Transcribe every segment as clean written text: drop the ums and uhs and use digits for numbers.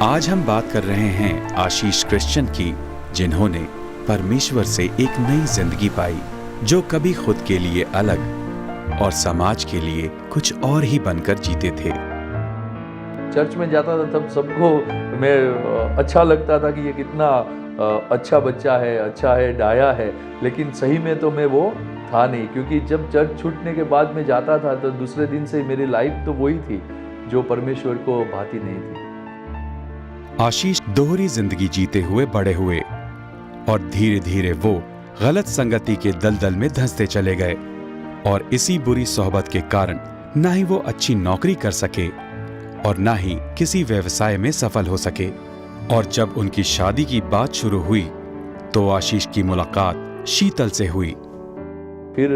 आज हम बात कर रहे हैं आशीष क्रिश्चियन की, जिन्होंने परमेश्वर से एक नई जिंदगी पाई, जो कभी खुद के लिए अलग और समाज के लिए कुछ और ही बनकर जीते थे। चर्च में जाता था तब सबको मैं अच्छा लगता था कि ये कितना अच्छा बच्चा है, अच्छा है, डाया है, लेकिन सही में तो मैं वो था नहीं, क्योंकि जब चर्च छूटने के बाद मैं जाता था तो दूसरे दिन से मेरी लाइफ तो वही थी जो परमेश्वर को भाती नहीं थी। आशीष दोहरी जिंदगी जीते हुए बड़े हुए और धीरे धीरे वो गलत संगति के दलदल में धंसते चले गए और इसी बुरी सोहबत के कारण ना ही वो अच्छी नौकरी कर सके और ना ही किसी व्यवसाय में सफल हो सके। और जब उनकी शादी की बात शुरू हुई तो आशीष की मुलाकात शीतल से हुई। फिर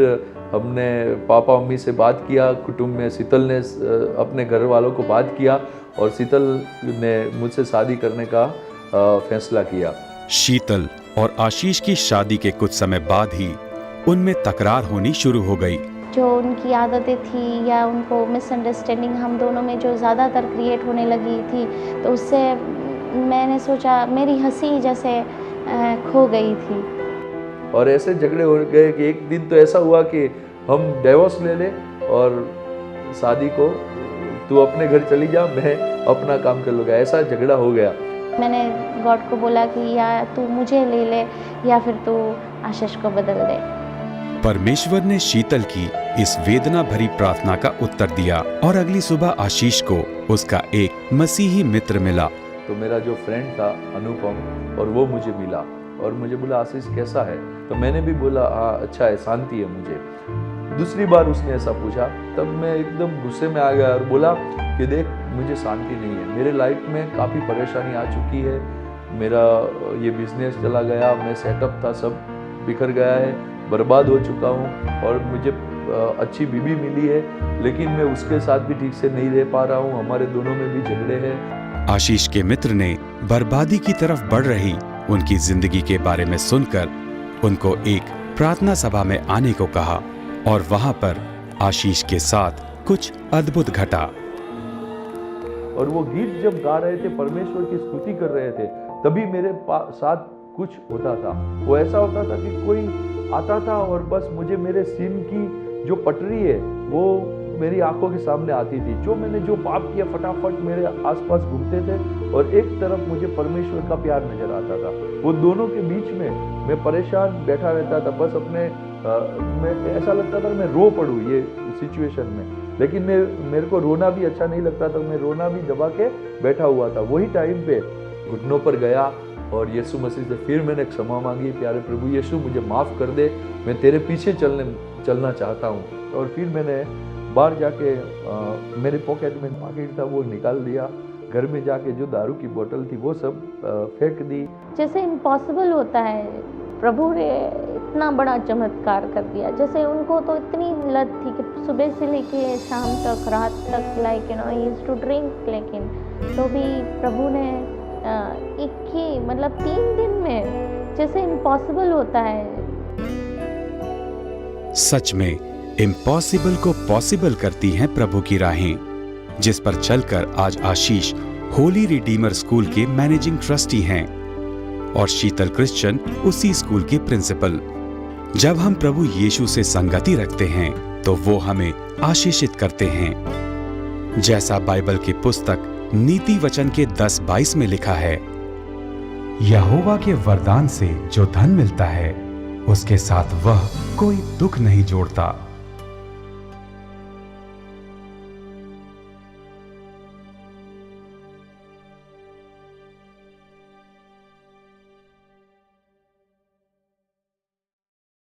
हमने पापा मम्मी से बात किया, कुटुंब में शीतल ने अपने घर वालों को बात किया और शीतल ने मुझसे शादी करने का फैसला किया। शीतल और आशीष की शादी के कुछ समय बाद ही उनमें तकरार होनी शुरू हो गई। जो उनकी आदतें थी या उनको मिसअंडरस्टैंडिंग हम दोनों में जो ज़्यादातर क्रिएट होने लगी थी, तो उससे मैंने सोचा मेरी हंसी जैसे खो गई थी। और ऐसे झगड़े हो गए कि एक दिन तो ऐसा हुआ कि हम डिवोर्स ले ले और शादी को तू अपने घर चली जा, मैं अपना काम कर लूँगा, ऐसा झगड़ा हो गया। मैंने गॉड को बोला कि या तू मुझे ले ले या फिर तू आशीष को बदल दे। परमेश्वर ने शीतल की इस वेदना भरी प्रार्थना का उत्तर दिया और अगली सुबह आशीष को उसका एक मसीही मित्र मिला। तो मेरा जो फ्रेंड था अनुपम, और वो मुझे मिला और मुझे बोला आशीष कैसा है, तो मैंने भी बोला हाँ अच्छा है, शांति है मुझे। दूसरी बार उसने ऐसा पूछा तब मैं एकदम गुस्से में आ गया और बोला कि देख मुझे शांति नहीं है, मेरे लाइफ में काफ़ी परेशानी आ चुकी है, मेरा ये बिजनेस चला गया, मैं सेटअप था सब बिखर गया है, बर्बाद हो चुका हूँ और मुझे अच्छी बीवी मिली है लेकिन मैं उसके साथ भी ठीक से नहीं रह पा रहा हूँ, हमारे दोनों में भी झगड़े हैं। आशीष के मित्र ने बर्बादी की तरफ बढ़ रही उनकी जिंदगी के बारे में सुनकर उनको एक प्रार्थना सभा में आने को कहा और वहां पर आशीष के साथ कुछ अद्भुत घटा। और वो गीत जब गा रहे थे, परमेश्वर की स्तुति कर रहे थे, तभी मेरे साथ कुछ होता था। वो ऐसा होता था कि कोई आता था और बस मुझे मेरे सीन की जो पटरी है वो मेरी आंखों के सामने आती थी। जो मैंने जो पाप किया फटाफट मेरे आसपास घूमते थे और एक तरफ मुझे परमेश्वर का प्यार नजर आता था। वो दोनों के बीच में मैं परेशान बैठा रहता था, बस अपने मैं ऐसा लगता था मैं रो पड़ूँ ये सिचुएशन में, लेकिन मेरे को रोना भी अच्छा नहीं लगता था, मैं रोना भी दबा के बैठा हुआ था। वही टाइम पे घुटनों पर गया और यीशु मसीह से फिर मैंने क्षमा मांगी, प्यारे प्रभु यीशु मुझे माफ़ कर दे, मैं तेरे पीछे चलना चाहता हूँ। और फिर मैंने बाहर जाके मेरे पॉकेट में पैकेट था वो निकाल दिया, घर में जाके जो दारू की बोतल थी वो सब फेंक दी। जैसे इम्पॉसिबल होता है, प्रभु ने इतना बड़ा चमत्कार कर दिया। जैसे उनको तो इतनी लत थी कि सुबह से लेके शाम तक, रात तक लाइक यूज्ड टू ड्रिंक, लेकिन तो भी प्रभु ने एक ही मतलब 3 दिन में, जैसे इम्पॉसिबल होता है। सच में इम्पॉसिबल को पॉसिबल करती हैं प्रभु की राहें, जिस पर चलकर आज आशीष होली रिडीमर स्कूल के मैनेजिंग ट्रस्टी हैं और शीतल क्रिश्चियन उसी स्कूल के प्रिंसिपल। जब हम प्रभु यीशु से संगति रखते हैं तो वो हमें आशीषित करते हैं। जैसा बाइबल की पुस्तक नीति वचन के 10:22 में लिखा है, यहोवा के वरदान से जो धन मिलता है उसके साथ वह कोई दुख नहीं जोड़ता।